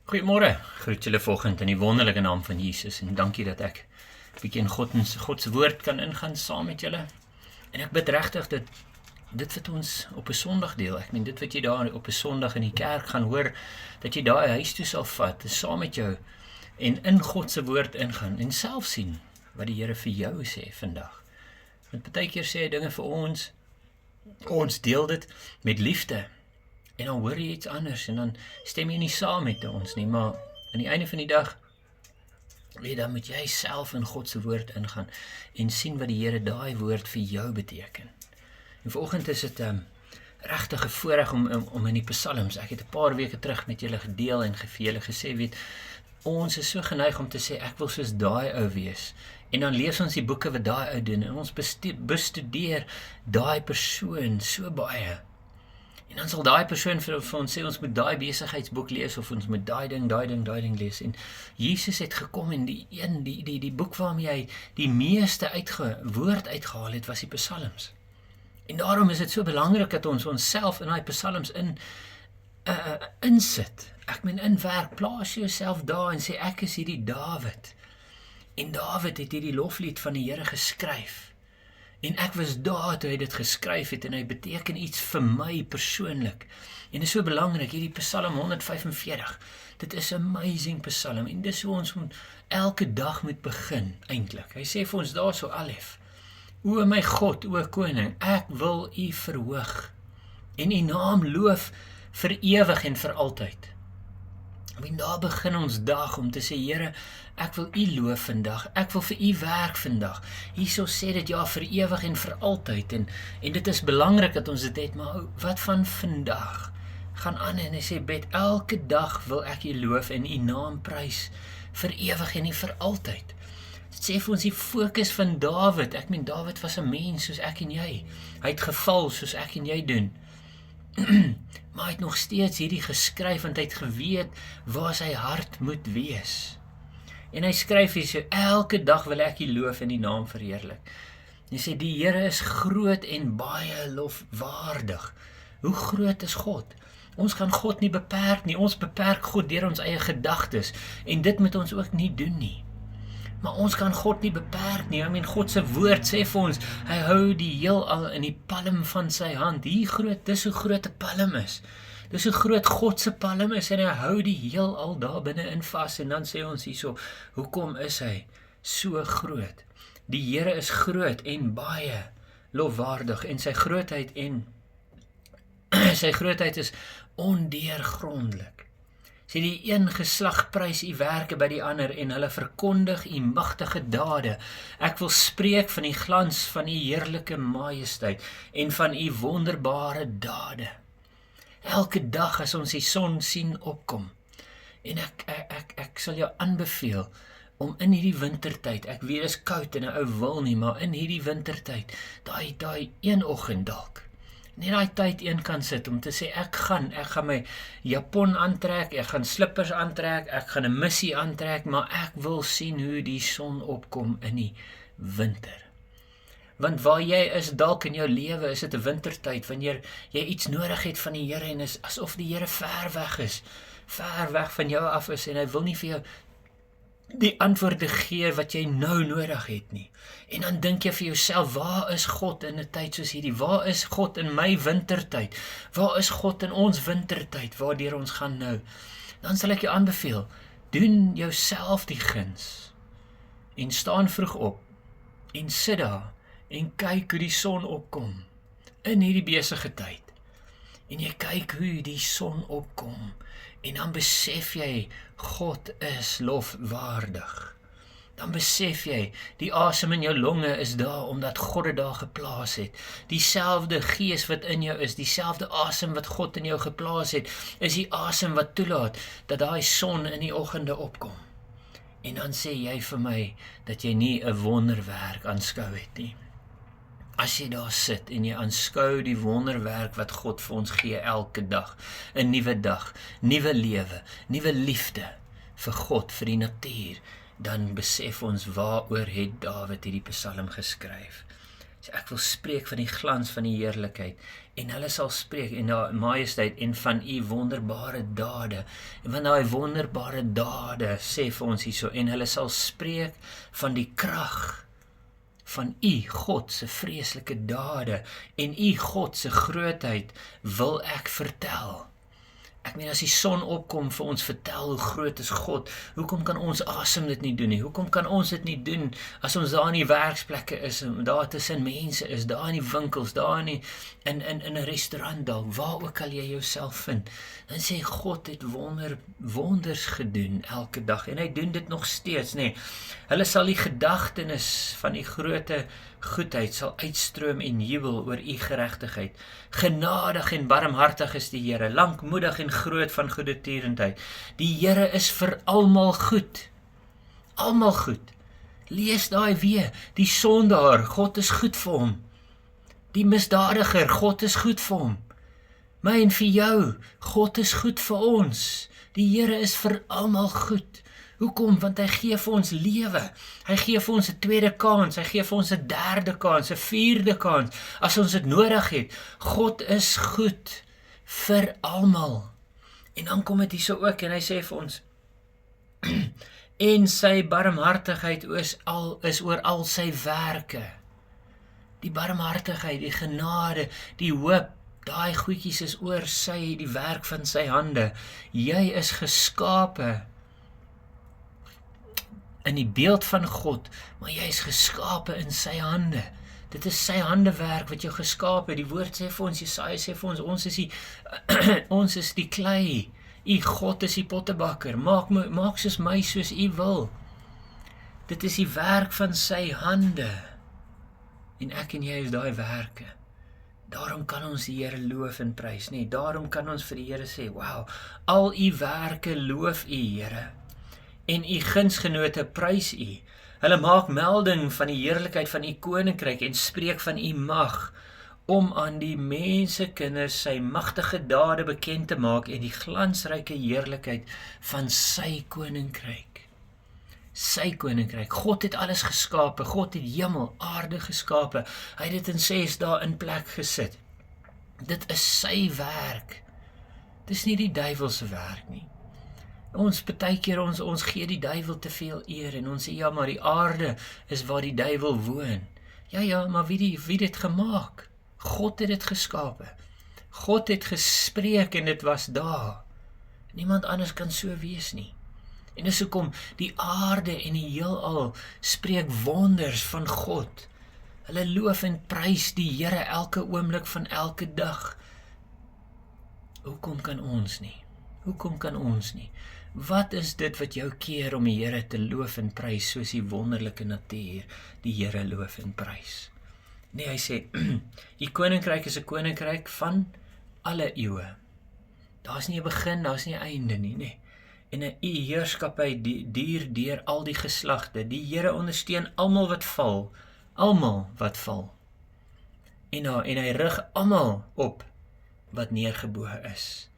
Goeiemôre, groet julle vanoggend in die wonderlike naam van Jesus en dankie dat ek 'n bietjie in God se woord kan ingaan saam met julle. En ek bid regtig dat dit wat ons op 'n Sondag deel, ek meen dit wat jy daar op 'n Sondag in die kerk gaan hoor, dat jy daai huis toe sal vat, saam met jou en in God se woord ingaan en self sien wat die Here vir jou sê vandag. Want baie keer sê hy dinge vir ons deel dit met liefde. En dan hoor jy iets anders en dan stem jy nie saam met ons nie, maar aan die einde van die dag, dan moet jy self in God se woord ingaan en sien wat die Here daai woord vir jou beteken. En vanoggend is dit regtig 'n voorreg om in die psalms, ek het 'n paar weke terug met julle gedeel en vir julle gesê, weet, ons is so geneig om te sê, ek wil soos daai ou wees. En dan lees ons die boeke wat daai ou doen en ons bestudeer daai persoon so baie. En dan sal daai persoon vir ons sê, ons moet daai besigheidsboek lees, of ons moet daai ding lees. En Jesus het gekom en die boek waarmee hy die meeste woord uitgehaal het, was die psalms. En daarom is dit so belangrik dat ons onsself in daai psalms insit. Ek meen inwerk, plaas jouself daar en sê, ek is hierdie Dawid. En Dawid het hierdie loflied van die Here geskryf. En ek was daar toe hy dit geskryf het en hy beteken iets vir my persoonlik. En dit is so belangrik, hierdie Psalm 145, dit is 'n amazing psalm en dis hoe ons elke dag moet begin eintlik. Hy sê vir ons daar so Alef, o my God, o koning, ek wil u verhoog en u naam loof vir ewig en vir altyd. En daar begin ons dag om te sê, Here, ek wil u loof vandag, ek wil vir u werk vandag. Hierso sê dit ja vir ewig en vir altyd en dit is belangrik dat ons dit het, maar wat van vandag? Gaan aan en hy sê, bid, elke dag wil ek u loof en u naam prys vir ewig en vir altyd. Dit sê vir ons die fokus van Dawid, ek meen Dawid was 'n mens soos ek en jy. Hy het geval soos ek en jy doen. Maar hy het nog steeds hierdie geskryf, want hy het geweet waar sy hart moet wees. En hy skryf hier so, elke dag wil ek U loof en die naam verheerlik. Hy sê, die Here is groot en baie lofwaardig. Hoe groot is God? Ons kan God nie beperk nie, ons beperk God deur ons eie gedagtes, en dit moet ons ook nie doen nie. Maar ons kan God nie beperk nie. I mean, God se woord sê vir ons, hy hou die heelal in die palm van sy hand. Dis hoe groot 'n palm is. Dis hoe groot God se palm is en hy hou die heelal daar binne in vas. En dan sê ons hierso, hoekom is hy so groot? Die Here is groot en baie lofwaardig en sy grootheid is ondeurgrondelik. Sê die een geslag prys u werke by die ander en hulle verkondig u magtige dade. Ek wil spreek van die glans van u heerlike majesteit en van u wonderbare dade. Elke dag as ons die son sien opkom, en ek sal jou aanbeveel om in hierdie wintertyd, ek weet is koud en 'n ou wil nie, maar in hierdie wintertyd, daai een oggend dalk, net daai tyd een kan sit om te sê, ek gaan my japon aantrek, ek gaan slippers aantrek, ek gaan 'n missie aantrek, maar ek wil sien hoe die son opkom in die winter. Want waar jy is dalk in jou lewe, is dit 'n wintertyd, wanneer jy iets nodig het van die Here en is asof die Here ver weg is, ver weg van jou af is en hy wil nie vir jou die antwoorde gee wat jy nou nodig het nie. En dan dink jy vir jouself, waar is God in 'n tyd soos hierdie? Waar is God in my wintertyd? Waar is God in ons wintertyd, waardeur ons gaan nou? Dan sal ek jou aanbeveel, doen jouself die guns en staan vroeg op en sit daar en kyk hoe die son opkom in hierdie besige tyd. En jy kyk hoe die son opkom en dan besef jy, God is lofwaardig. Dan besef jy, die asem in jou longe is daar omdat God dit daar geplaas het. Dieselfde gees wat in jou is, dieselfde asem wat God in jou geplaas het, is die asem wat toelaat dat daai son in die oggende opkom. En dan sê jy vir my dat jy nie 'n wonderwerk aanskou het nie. As jy daar sit en jy aanskou die wonderwerk wat God vir ons gee elke dag, 'n nuwe dag, nuwe lewe, nuwe liefde vir God, vir die natuur, dan besef ons waaroor het Dawid hierdie psalm geskryf. So ek wil spreek van die glans van die heerlikheid, en hulle sal spreek in die majesteit en van u wonderbare dade, en van daai wonderbare dade, sê vir ons hierso, en hulle sal spreek van die krag van u God se vreeslike dade, en u God se grootheid wil ek vertel. Ek meen, as die son opkom vir ons vertel hoe groot is God, hoekom kan ons asem dit nie doen nie? Hoekom kan ons dit nie doen as ons daar in die werksplekke is, daar tussen mense is, daar in die winkels, daar in 'n restaurant dalk, waar ook al jy jouself vind, dan sê God het wonders gedoen elke dag, en hy doen dit nog steeds, nee. Hulle sal die gedagtenis van die groote goedheid sal uitstroom en jubel oor u geregtigheid. Genadig en barmhartig is die Here, lankmoedig en groot van goedertierendheid. Die Here is vir almal goed. Almal goed. Lees daai weer, die sondaar, God is goed vir hom. Die misdadiger, God is goed vir hom. My en vir jou, God is goed vir ons. Die Here is vir almal goed. Hoekom? Want hy gee vir ons lewe. Hy gee vir ons 'n tweede kans, hy gee vir ons 'n derde kans, 'n vierde kans, as ons dit nodig het. God is goed vir almal. En dan kom dit hierso ook, en hy sê vir ons, en sy barmhartigheid is oor al sy werke. Die barmhartigheid, die genade, die hoop, daai goedjies is oor die werk van sy hande. Jy is geskape in die beeld van God, maar jy is geskape in sy hande. Dit is sy handewerk wat jou geskape. Die woord sê vir ons, Jesaja sê vir ons, ons is die klei. U God is die pottebakker. Maak soos my, soos u wil. Dit is die werk van sy hande. En ek en jy is daai werke. Daarom kan ons die Here loof en prys, nee, daarom kan ons vir die Here sê, wow, al u werke loof u, Here. En u gunsgenote prys u. Hulle maak melding van die heerlikheid van u koninkryk en spreek van u mag, om aan die mensekinders sy magtige dade bekend te maak en die glansryke heerlikheid van sy koninkryk. Sy koninkryk. God het alles geskape. God het hemel, aarde geskape. Hy het dit in 6 dae in plek gesit. Dit is sy werk. Dis nie die duiwel se werk nie. Ons partykeer ons gee die duiwel te veel eer en ons sê ja, maar die aarde is waar die duiwel woon. Ja, maar wie het gemaak? God het dit geskape. God het gespreek en dit was daar. Niemand anders kan so wees nie. En dis hoekom die aarde en die heelal spreek wonders van God. Hulle loof en prys die Here elke oomblik van elke dag. Hoekom kan ons nie? Hoekom kan ons nie? Wat is dit wat jou keer om die Here te loof en prys, soos die wonderlike natuur die Here loof en prys? Nee, hy sê, die koninkryk is 'n koninkryk van alle eeue. Daar's nie 'n begin, daar's nie 'n einde nie, nee. En 'n heerskappy duur deur al die geslagte. Die Here ondersteun almal wat val. Almal wat val. En hy rig almal op wat neergebo is.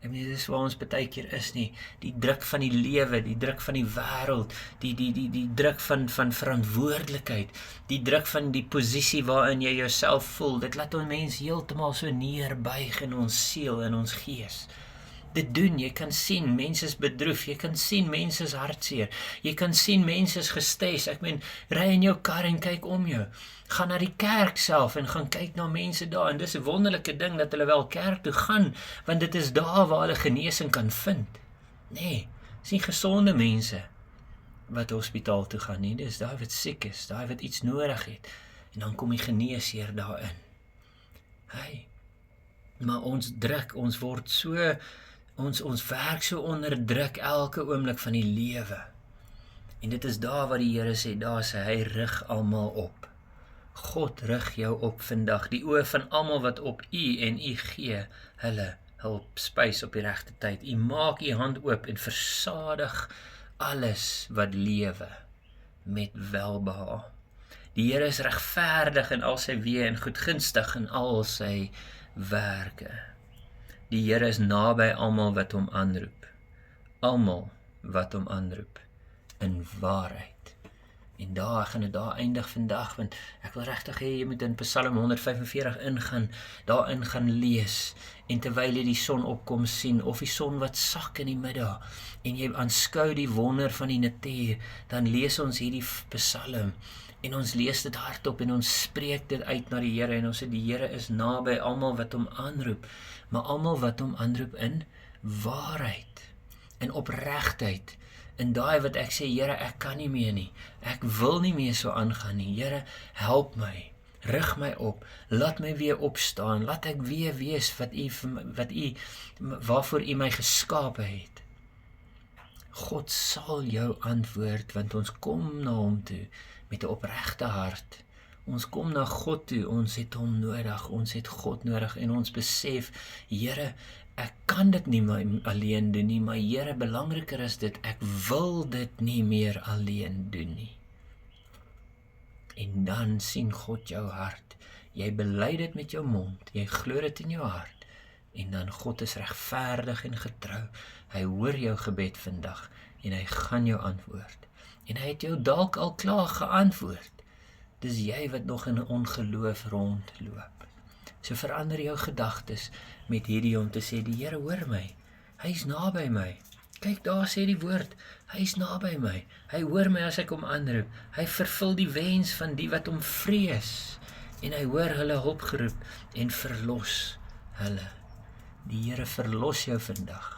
Ek meen, dis waar ons partykeer is nie. Die druk van die lewe, die druk van die wêreld, die druk van verantwoordelikheid, die druk van die posisie waarin jy jouself voel, dit laat ons mens heeltemal so neerbuig in ons siel, in ons gees. Dit doen, jy kan sien, mense is bedroef, jy kan sien, mense is hartseer, jy kan sien, mense is gestres, ek meen, ry in jou kar en kyk om jou, gaan na die kerk self en gaan kyk na mense daar, en dis 'n wonderlike ding dat hulle wel kerk toe gaan, want dit is daar waar hulle genesing kan vind. Nee, dis nie gesonde mense wat hospitaal toe gaan nie, dis daai wat siek is, daai wat iets nodig het, en dan kom die geneesheer daarin. Hey, maar ons druk, ons word so, ons werk so onder druk elke oomblik van die lewe. En dit is daar wat die Here sê, daar sê hy rig almal op. God rig jou op vandag, die oë van almal wat op u en u gee hulle hulp, spys op die regte tyd. U maak u hand oop en versadig alles wat lewe met welbehae. Die Here is regverdig in al sy weë en goedgunstig in al sy werke. Die Here is naby almal wat hom aanroep. Almal wat hom aanroep in waarheid En daar gaan dit daar eindig vandag, want ek wil regtig hê jy moet in Psalm 145 daarin gaan lees, en terwyl jy die son opkom sien, of die son wat sak in die middag, en jy aanskou die wonder van die natuur, dan lees ons hierdie Psalm, en ons lees dit hardop, en ons spreek dit uit na die Here, en ons sê die Here is naby almal wat hom aanroep, maar almal wat hom aanroep in waarheid, in opregtheid, in daai wat ek sê, Here, ek kan nie meer nie, ek wil nie meer so aangaan nie, Here, help my, rig my op, laat my weer opstaan, laat ek weer wees waarvoor U my geskape het. God sal jou antwoord, want ons kom na hom toe, met 'n opregte hart. Ons kom na God toe, ons het hom nodig, ons het God nodig, en ons besef, Here, ek kan dit nie alleen doen nie, maar Here, belangriker is dit, ek wil dit nie meer alleen doen nie. En dan sien God jou hart, jy bely dit met jou mond, jy glo dit in jou hart, en dan God is regverdig en getrou, hy hoor jou gebed vandag, en hy gaan jou antwoord, en hy het jou dalk al klaar geantwoord, dis jy wat nog in ongeloof rondloop. So verander jou gedagtes met hierdie om te sê, die Here hoor my, hy is naby my, kyk daar sê die woord, hy is naby my, hy hoor my as ek hom aanroep, hy vervul die wens van die wat hom vrees, en hy hoor hulle hulpgeroep, en verlos hulle. Die Here verlos jou vandag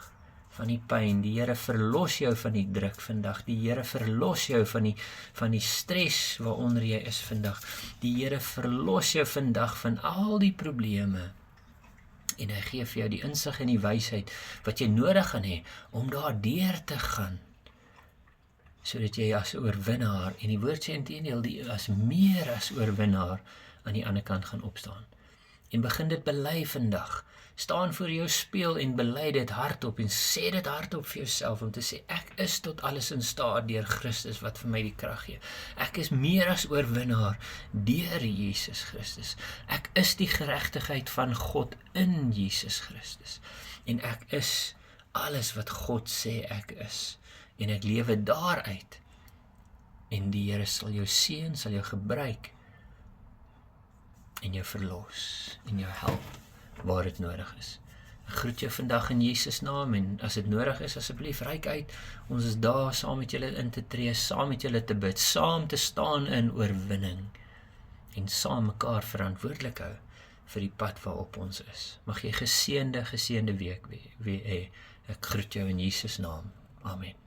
van die pyn, die Here verlos jou van die druk vandag, die Here verlos jou van die stres waaronder jy is vandag, die Here verlos jou vandag van al die probleme, en hy gee vir jou die insig en die wysheid wat jy nodig gaan hê om daardeur te gaan, sodat jy as oorwinnaar, en die woord sê inteendeel, as meer as oorwinnaar aan die ander kant gaan opstaan. En begin dit bely vandag. Staan voor jou spieël en bely dit hardop, en sê dit hardop vir jouself, om te sê, ek is tot alles in staat deur Christus wat vir my die krag gee. Ek is meer as oorwinnaar deur Jesus Christus. Ek is die geregtigheid van God in Jesus Christus. En ek is alles wat God sê ek is. En ek lewe daaruit. En die Here sal jou seën, sal jou gebruik, en jou verlos, en jou help, waar dit nodig is. Ek groet jou vandag in Jesus naam, en as dit nodig is, asseblief reik uit, ons is daar saam met julle in te tree, saam met julle te bid, saam te staan in oorwinning, en saam mekaar verantwoordelik hou, vir die pad waarop ons is. Mag jy geseënde week hê. Ek groet jou in Jesus naam. Amen.